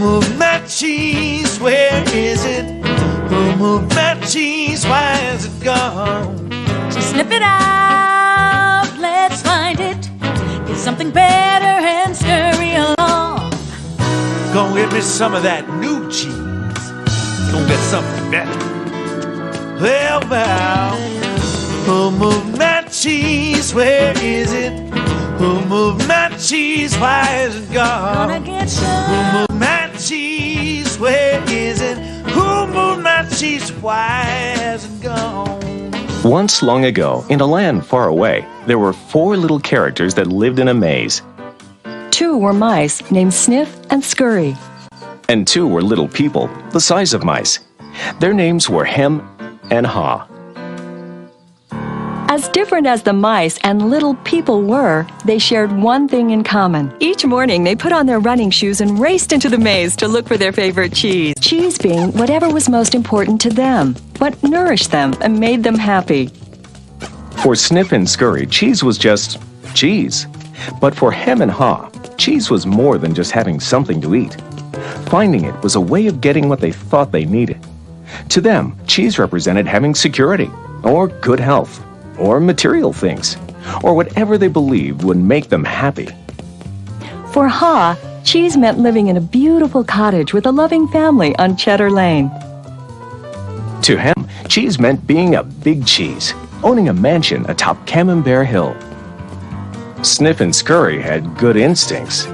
moved my cheese? Where is it? Who moved my cheese? Why is it gone? So snip it out, let's find it. Get something better and scurry along. Go get me some of that new cheese. Go get something better. Well, who moved my cheese? Where is it? Who moved my cheese? Why is it gone? Gonna get some. Who moved my cheese? Where is it? Who moved my cheese? Why is it gone? Once long ago, in a land far away, there were 4 little characters that lived in a maze. 2 were mice named Sniff and Scurry. And 2 were little people, the size of mice. Their names were Hem and Haw. As different as the mice and little people were, they shared one thing in common. Each morning, they put on their running shoes and raced into the maze to look for their favorite cheese. Cheese being whatever was most important to them, what nourished them and made them happy. For Sniff and Scurry, cheese was just cheese. But for Hem and Haw, cheese was more than just having something to eat. Finding it was a way of getting what they thought they needed. To them, cheese represented having security, or good health, or material things, or whatever they believed would make them happy. For Haw, cheese meant living in a beautiful cottage with a loving family on Cheddar Lane. To Hem, cheese meant being a big cheese, owning a mansion atop Camembert Hill. Sniff and Scurry had good instincts.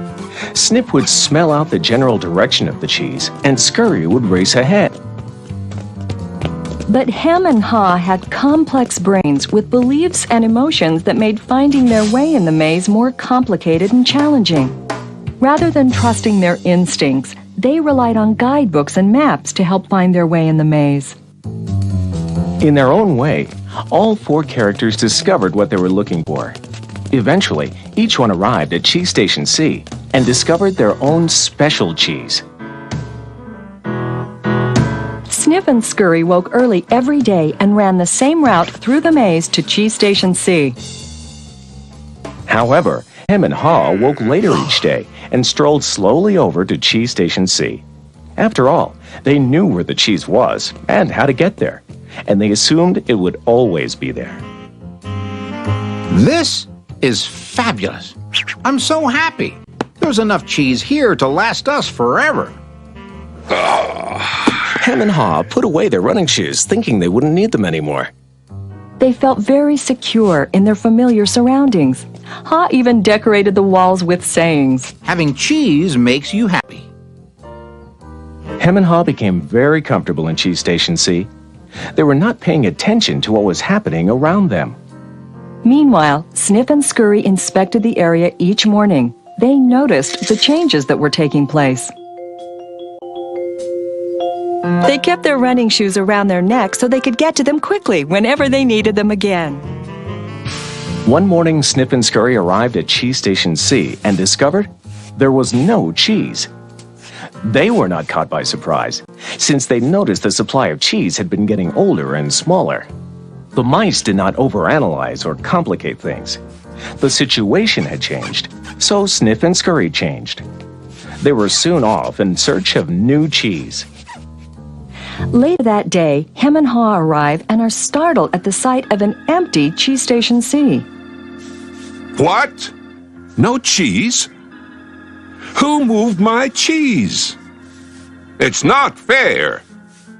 Sniff would smell out the general direction of the cheese, and Scurry would race ahead. But Hem and Haw had complex brains with beliefs and emotions that made finding their way in the maze more complicated and challenging. Rather than trusting their instincts, they relied on guidebooks and maps to help find their way in the maze. In their own way, all 4 characters discovered what they were looking for. Eventually, each one arrived at Cheese Station C and discovered their own special cheese. Sniff and Scurry woke early every day and ran the same route through the maze to Cheese Station C. However, Hem and Haw woke later each day and strolled slowly over to Cheese Station C. After all, they knew where the cheese was and how to get there, and they assumed it would always be there. This is fabulous. I'm so happy. There's enough cheese here to last us forever. Hem and Haw put away their running shoes, thinking they wouldn't need them anymore. They felt very secure in their familiar surroundings. Haw even decorated the walls with sayings. Having cheese makes you happy. Hem and Haw became very comfortable in Cheese Station C. They were not paying attention to what was happening around them. Meanwhile, Sniff and Scurry inspected the area each morning. They noticed the changes that were taking place. They kept their running shoes around their necks so they could get to them quickly whenever they needed them again. One morning, Sniff and Scurry arrived at Cheese Station C and discovered there was no cheese. They were not caught by surprise, since they noticed the supply of cheese had been getting older and smaller. The mice did not overanalyze or complicate things. The situation had changed, so Sniff and Scurry changed. They were soon off in search of new cheese. Later that day, Hem and Haw arrive and are startled at the sight of an empty Cheese Station C. What? No cheese? Who moved my cheese? It's not fair.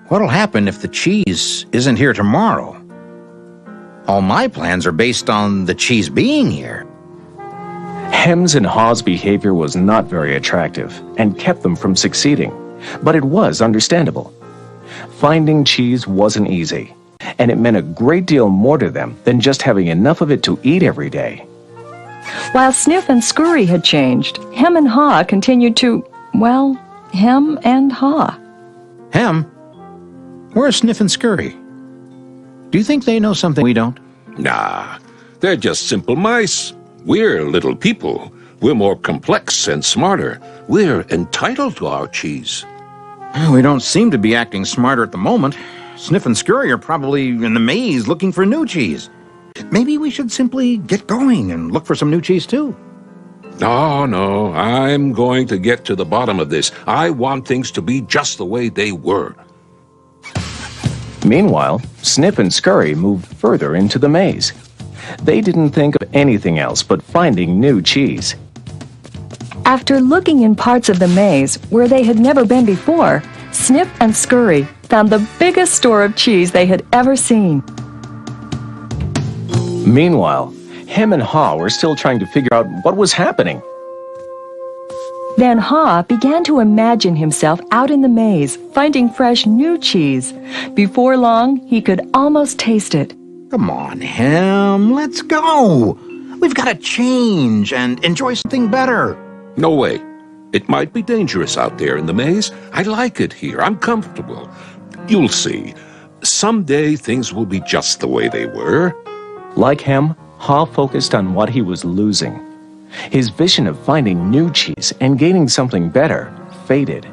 What'll happen if the cheese isn't here tomorrow? All my plans are based on the cheese being here. Hem's and Haw's behavior was not very attractive and kept them from succeeding, but it was understandable. Finding cheese wasn't easy, and it meant a great deal more to them than just having enough of it to eat every day. While Sniff and Scurry had changed, Hem and Haw continued to, well, Hem and Haw. Hem? Where's Sniff and Scurry? Do you think they know something we don't? Nah, they're just simple mice. We're little people. We're more complex and smarter. We're entitled to our cheese. We don't seem to be acting smarter at the moment. Sniff and Scurry are probably in the maze looking for new cheese. Maybe we should simply get going and look for some new cheese too. Oh, no, I'm going to get to the bottom of this. I want things to be just the way they were. Meanwhile, Snip and Scurry moved further into the maze. They didn't think of anything else but finding new cheese. After looking in parts of the maze where they had never been before, Snip and Scurry found the biggest store of cheese they had ever seen. Meanwhile, Hem and Haw were still trying to figure out what was happening. Then Haw began to imagine himself out in the maze, finding fresh new cheese. Before long, he could almost taste it. Come on, Hem, let's go. We've got to change and enjoy something better. No way. It might be dangerous out there in the maze. I like it here. I'm comfortable. You'll see. Someday things will be just the way they were. Like Hem, Haw focused on what he was losing. His vision of finding new cheese and gaining something better faded.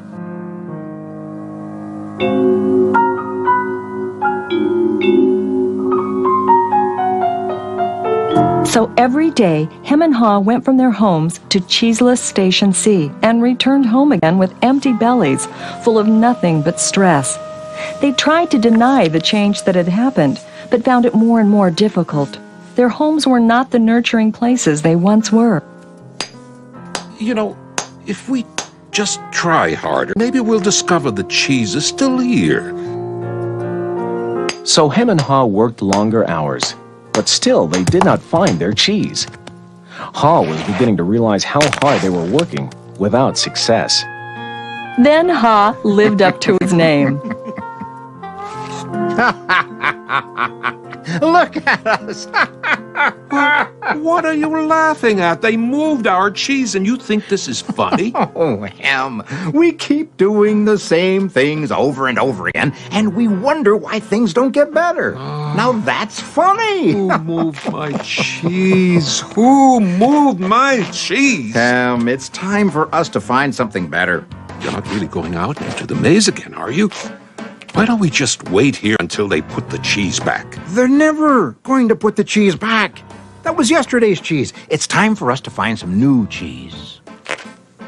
So every day, Hem and Haw went from their homes to cheeseless Station C and returned home again with empty bellies, full of nothing but stress. They tried to deny the change that had happened, but found it more and more difficult. Their homes were not the nurturing places they once were. You know, if we just try harder, maybe we'll discover the cheese is still here. So Hem and Haw worked longer hours, but still they did not find their cheese. Haw was beginning to realize how hard they were working without success. Then Haw lived up to his name. Look at us. What are you laughing at? They moved our cheese and you think this is funny? Oh, Hem, we keep doing the same things over and over again, and we wonder why things don't get better. Now that's funny. Who moved my cheese? Who moved my cheese? Hem, it's time for us to find something better. You're not really going out into the maze again, are you? Why don't we just wait here until they put the cheese back? They're never going to put the cheese back. That was yesterday's cheese. It's time for us to find some new cheese.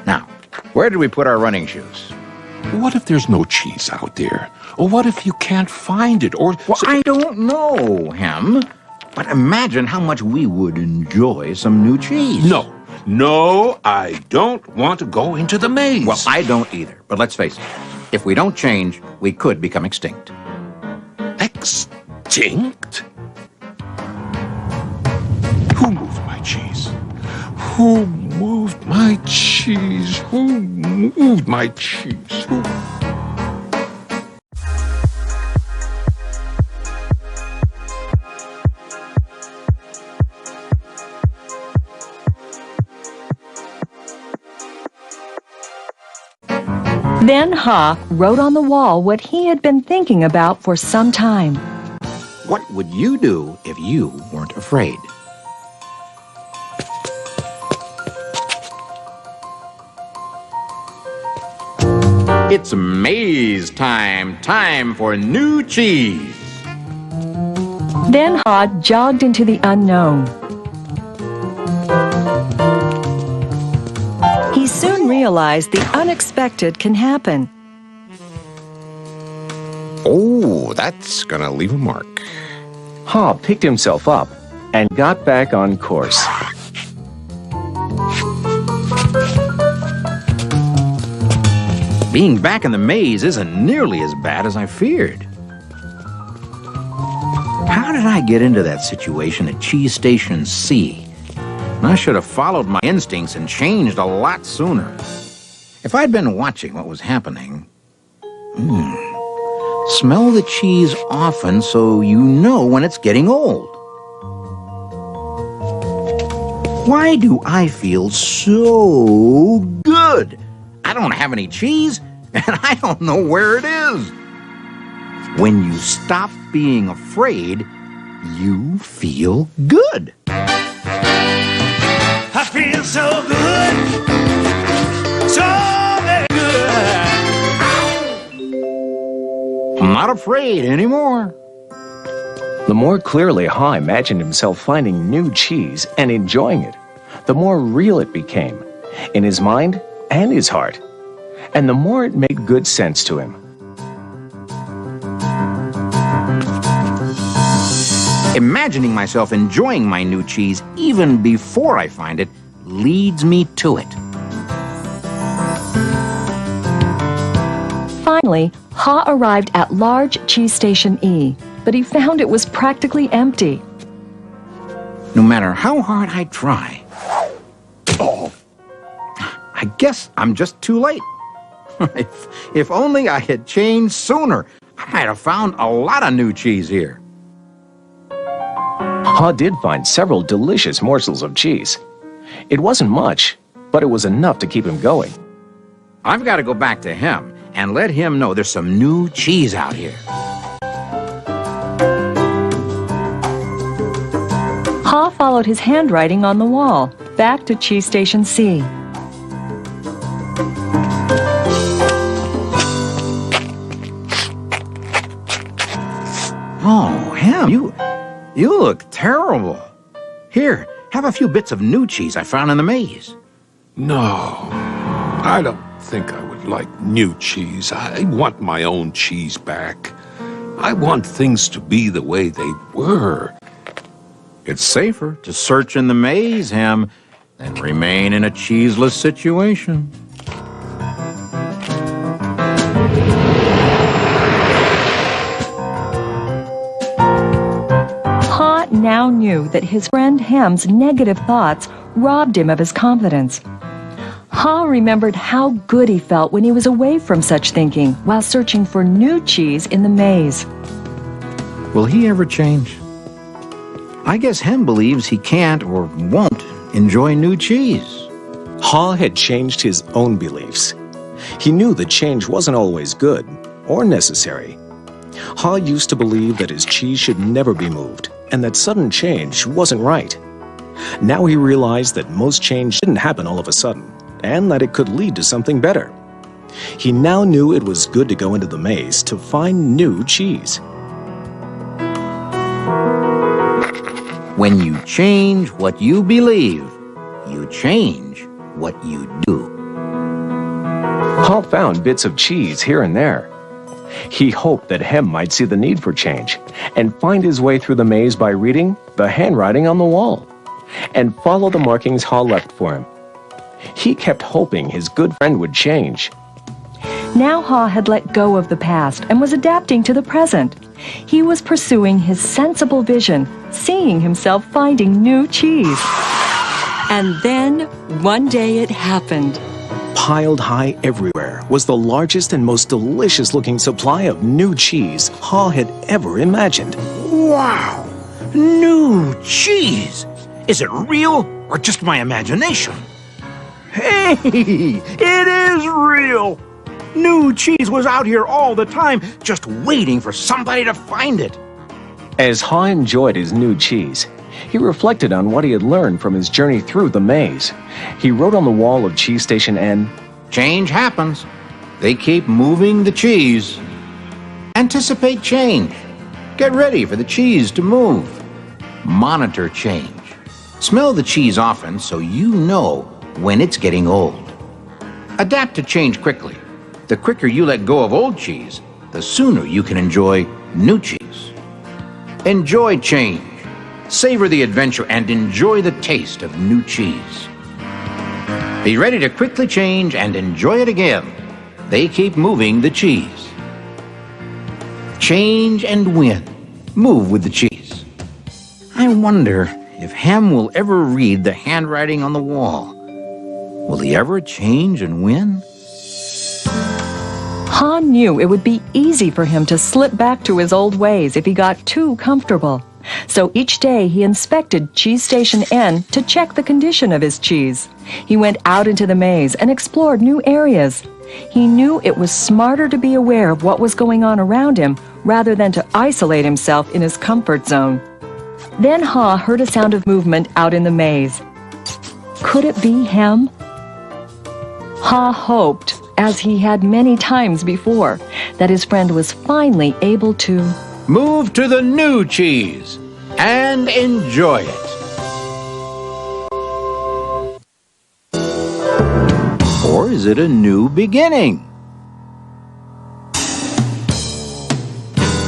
Now, where did we put our running shoes? What if there's no cheese out there? Or what if you can't find it? Or Well, I don't know, Hem. But imagine how much we would enjoy some new cheese. No, I don't want to go into the maze. Well, I don't either. But let's face it. If we don't change, we could become extinct. Extinct? Who moved my cheese? Who moved my cheese? Who moved my cheese? Who... Then Haw wrote on the wall what he had been thinking about for some time. What would you do if you weren't afraid? It's maze time. Time for new cheese. Then Haw jogged into the unknown. He soon realized the unexpected can happen. Oh, that's gonna leave a mark. Haw picked himself up and got back on course. Being back in the maze isn't nearly as bad as I feared. How did I get into that situation at Cheese Station C? I should have followed my instincts and changed a lot sooner. If I'd been watching what was happening... Smell the cheese often so you know when it's getting old. Why do I feel so good? I don't have any cheese, and I don't know where it is. When you stop being afraid, you feel good. I feel so good, so very good. I'm not afraid anymore. The more clearly Haw imagined himself finding new cheese and enjoying it, the more real it became, in his mind and his heart, and the more it made good sense to him. Imagining myself enjoying my new cheese even before I find it leads me to it. Finally, Ha arrived at large cheese station E, but he found it was practically empty. No matter how hard I try, I guess I'm just too late. If only I had changed sooner, I might have found a lot of new cheese here. Ha did find several delicious morsels of cheese. It wasn't much, but it was enough to keep him going. I've got to go back to him and let him know there's some new cheese out here. Ha followed his handwriting on the wall, back to cheese station C. Oh, Ham, you look terrible. Here, have a few bits of new cheese I found in the maze. No, I don't think I would like new cheese. I want my own cheese back. I want things to be the way they were. It's safer to search in the maze, Ham, than remain in a cheeseless situation. Ha now knew that his friend Ham's negative thoughts robbed him of his confidence. Ha remembered how good he felt when he was away from such thinking while searching for new cheese in the maze. Will he ever change? I guess Hem believes he can't or won't enjoy new cheese. Ha had changed his own beliefs. He knew that change wasn't always good or necessary. Ha used to believe that his cheese should never be moved and that sudden change wasn't right. Now he realized that most change didn't happen all of a sudden and that it could lead to something better. He now knew it was good to go into the maze to find new cheese. When you change what you believe, you change what you do. Ha found bits of cheese here and there. He hoped that Hem might see the need for change and find his way through the maze by reading the handwriting on the wall and follow the markings Ha left for him. He kept hoping his good friend would change. Now Ha had let go of the past and was adapting to the present. He was pursuing his sensible vision, seeing himself finding new cheese. And then, one day it happened. Piled high everywhere was the largest and most delicious-looking supply of new cheese Ha had ever imagined. Wow! New cheese! Is it real or just my imagination? Hey! It is real! New cheese was out here all the time, just waiting for somebody to find it. As Ha enjoyed his new cheese, he reflected on what he had learned from his journey through the maze. He wrote on the wall of Cheese Station N, Change happens. They keep moving the cheese. Anticipate change. Get ready for the cheese to move. Monitor change. Smell the cheese often so you know when it's getting old. Adapt to change quickly. The quicker you let go of old cheese, the sooner you can enjoy new cheese. Enjoy change. Savor the adventure and enjoy the taste of new cheese. Be ready to quickly change and enjoy it again. They keep moving the cheese. Change and win. Move with the cheese. I wonder if Hem will ever read the handwriting on the wall. Will he ever change and win? Ha knew it would be easy for him to slip back to his old ways if he got too comfortable. So each day he inspected Cheese Station N to check the condition of his cheese. He went out into the maze and explored new areas. He knew it was smarter to be aware of what was going on around him rather than to isolate himself in his comfort zone. Then Ha heard a sound of movement out in the maze. Could it be Hem? Ha hoped, as he had many times before, that his friend was finally able to move to the new cheese and enjoy it. is it a new beginning?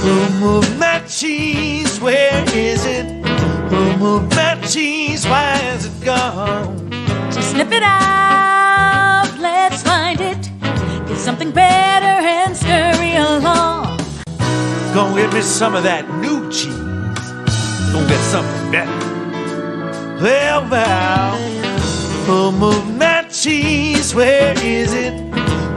Who moved my cheese? Where is it? Who moved my cheese? Why is it gone? So sniff it out, let's find it. Get something better and scurry along. Gonna get me some of that new cheese. Gonna get something better. Well, who moved my cheese? Where is it?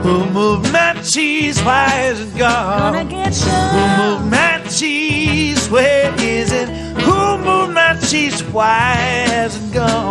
Who moved my cheese? Why is it gone? Gonna get Who some. moved my cheese? Where is it? Who moved my cheese? Why has it gone?